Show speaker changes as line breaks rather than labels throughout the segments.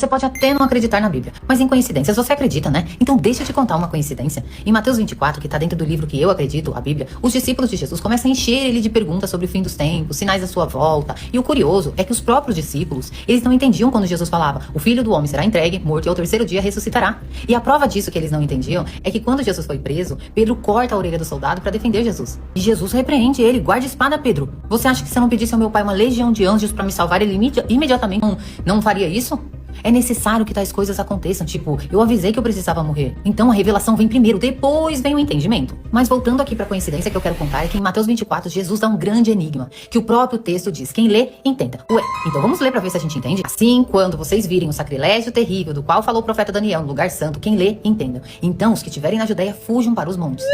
Você pode até não acreditar na Bíblia, mas em coincidências você acredita, né? Então deixa eu te contar uma coincidência. Em Mateus 24, que está dentro do livro que eu acredito, a Bíblia, os discípulos de Jesus começam a encher ele de perguntas sobre o fim dos tempos, sinais da sua volta. E o curioso é que os próprios discípulos, eles não entendiam quando Jesus falava: o Filho do Homem será entregue, morto e ao terceiro dia ressuscitará. E a prova disso que eles não entendiam é que quando Jesus foi preso, Pedro corta a orelha do soldado para defender Jesus. E Jesus repreende ele: guarde a espada, Pedro. Você acha que se eu não pedisse ao meu pai uma legião de anjos para me salvar, ele imediatamente não faria isso? É necessário que tais coisas aconteçam, tipo, eu avisei que eu precisava morrer. Então a revelação vem primeiro, depois vem o entendimento. Mas voltando aqui pra coincidência que eu quero contar, é que em Mateus 24, Jesus dá um grande enigma, que o próprio texto diz: quem lê, entenda. Ué, então vamos ler pra ver se a gente entende? Assim, quando vocês virem o sacrilégio terrível do qual falou o profeta Daniel no lugar santo, quem lê, entenda. Então os que estiverem na Judéia fujam para os montes.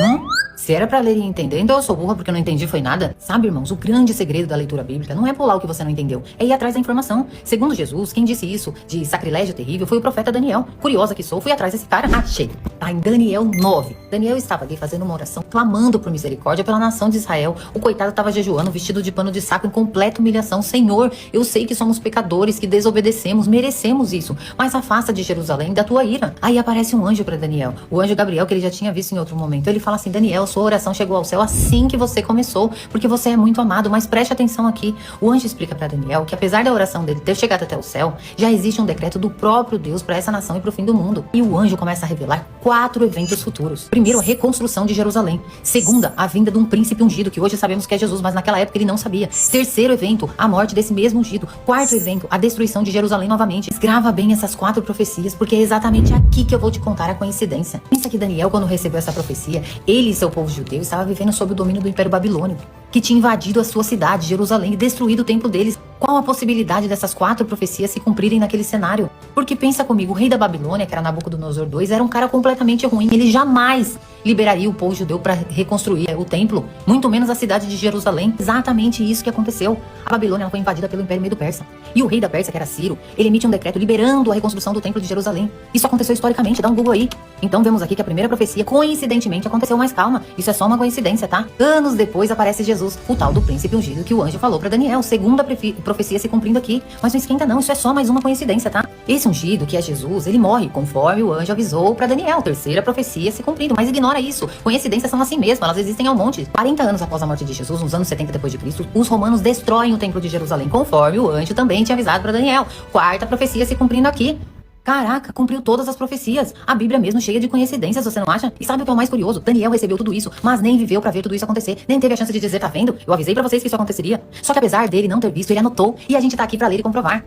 Se era pra ler e entender, então eu sou burra porque eu não entendi foi nada? Sabe, irmãos, o grande segredo da leitura bíblica não é pular o que você não entendeu, é ir atrás da informação. Segundo Jesus, quem disse isso de sacrilégio terrível foi o profeta Daniel. Curiosa que sou, fui atrás desse cara, achei. Tá em Daniel 9. Daniel estava ali fazendo uma oração, clamando por misericórdia pela nação de Israel. O coitado estava jejuando, vestido de pano de saco, em completa humilhação. Senhor, eu sei que somos pecadores, que desobedecemos, merecemos isso, mas afasta de Jerusalém da tua ira. Aí aparece um anjo para Daniel, o anjo Gabriel, que ele já tinha visto em outro momento. Ele fala assim: Daniel, sua oração chegou ao céu assim que você começou, porque você é muito amado, mas preste atenção aqui. O anjo explica para Daniel que apesar da oração dele ter chegado até o céu, já existe um decreto do próprio Deus para essa nação e para o fim do mundo. E o anjo começa a revelar 4 eventos futuros. Primeiro, a reconstrução de Jerusalém. Segunda, a vinda de um príncipe ungido, que hoje sabemos que é Jesus, mas naquela época ele não sabia. Terceiro evento, a morte desse mesmo ungido. Quarto evento, a destruição de Jerusalém novamente. Escrava bem essas 4 profecias, porque é exatamente aqui que eu vou te contar a coincidência. Pensa que Daniel, quando recebeu essa profecia, ele e seu povo judeu estavam vivendo sob o domínio do Império Babilônico, que tinha invadido a sua cidade, Jerusalém, e destruído o templo deles. Qual a possibilidade dessas 4 profecias se cumprirem naquele cenário? Porque pensa comigo, o rei da Babilônia, que era Nabucodonosor II, era um cara completamente ruim. Ele jamais liberaria o povo judeu para reconstruir o templo, muito menos a cidade de Jerusalém. Exatamente isso que aconteceu. A Babilônia foi invadida pelo Império Medo-Persa. E o rei da Pérsia, que era Ciro, ele emite um decreto liberando a reconstrução do templo de Jerusalém. Isso aconteceu historicamente, dá um Google aí. Então vemos aqui que a primeira profecia, coincidentemente, aconteceu, mas calma, isso é só uma coincidência, tá? Anos depois aparece Jesus, o tal do príncipe ungido que o anjo falou para Daniel. Segunda profecia se cumprindo aqui. Mas não esquenta não, isso é só mais uma coincidência, tá? Esse ungido, que é Jesus, ele morre, conforme o anjo avisou para Daniel. Terceira profecia se cumprindo, mas ignora isso. Coincidências são assim mesmo, elas existem ao monte. 40 anos após a morte de Jesus, nos anos 70 depois de Cristo, os romanos destroem o templo de Jerusalém, conforme o anjo também tinha avisado para Daniel. Quarta profecia se cumprindo aqui. Caraca, cumpriu todas as profecias. A Bíblia mesmo cheia de coincidências, você não acha? E sabe o que é o mais curioso? Daniel recebeu tudo isso, mas nem viveu pra ver tudo isso acontecer. Nem teve a chance de dizer: tá vendo? Eu avisei pra vocês que isso aconteceria. Só que apesar dele não ter visto, ele anotou. E a gente tá aqui pra ler e comprovar.